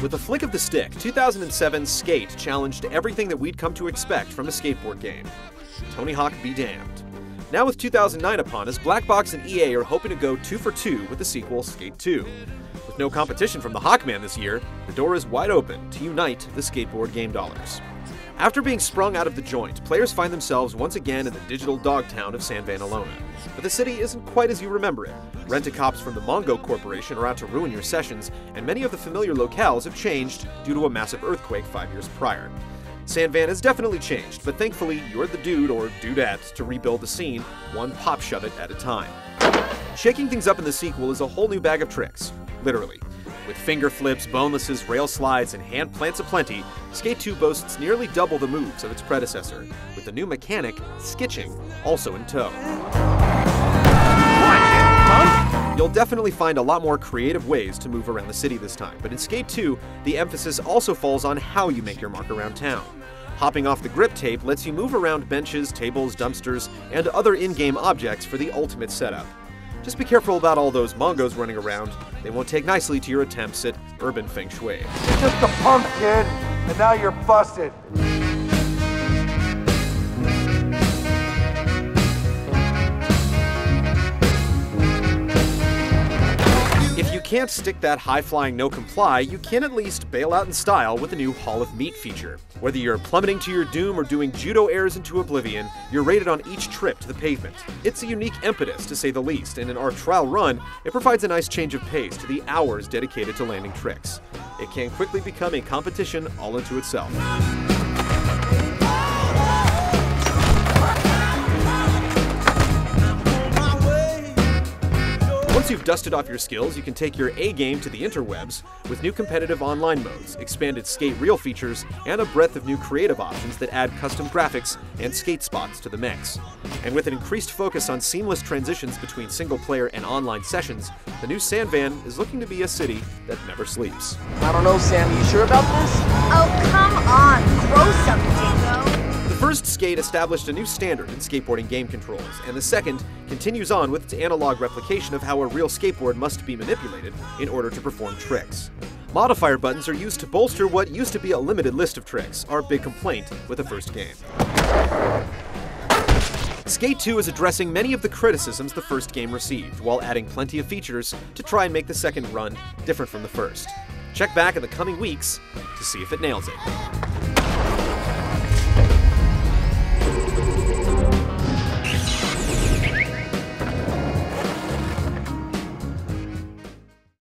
With a flick of the stick, 2007's Skate challenged everything that we'd come to expect from a skateboard game. Tony Hawk be damned. Now with 2009 upon us, Black Box and EA are hoping to go 2 for 2 with the sequel, Skate 2. With no competition from the Hawkman this year, the door is wide open to unite the skateboard game dollars. After being sprung out of the joint, players find themselves once again in the digital dogtown of San Vanalona. But the city isn't quite as you remember it. Rent-a-cops from the Mongo Corporation are out to ruin your sessions, and many of the familiar locales have changed due to a massive earthquake 5 years prior. San Van has definitely changed, but thankfully you're the dude or dudette to rebuild the scene, one pop shove it at a time. Shaking things up in the sequel is a whole new bag of tricks, literally. With finger flips, bonelesses, rail slides, and hand plants aplenty, Skate 2 boasts nearly double the moves of its predecessor, with the new mechanic, skitching, also in tow. You'll definitely find a lot more creative ways to move around the city this time, but in Skate 2, the emphasis also falls on how you make your mark around town. Hopping off the grip tape lets you move around benches, tables, dumpsters, and other in-game objects for the ultimate setup. Just be careful about all those Mongos running around. They won't take nicely to your attempts at urban feng shui. You're just a punk, kid, and now you're busted. If you can't stick that high-flying no-comply, you can at least bail out in style with the new Hall of Meat feature. Whether you're plummeting to your doom or doing judo airs into oblivion, you're rated on each trip to the pavement. It's a unique impetus, to say the least, and in our trial run, it provides a nice change of pace to the hours dedicated to landing tricks. It can quickly become a competition all unto itself. Once you've dusted off your skills, you can take your A game to the interwebs with new competitive online modes, expanded skate reel features, and a breadth of new creative options that add custom graphics and skate spots to the mix. And with an increased focus on seamless transitions between single-player and online sessions, the new San Van is looking to be a city that never sleeps. I don't know, Sam, you sure about this? Oh, come on, throw some, Dingo. The first Skate established a new standard in skateboarding game controls, and the second continues on with its analog replication of how a real skateboard must be manipulated in order to perform tricks. Modifier buttons are used to bolster what used to be a limited list of tricks, our big complaint with the first game. Skate 2 is addressing many of the criticisms the first game received, while adding plenty of features to try and make the second run different from the first. Check back in the coming weeks to see if it nails it.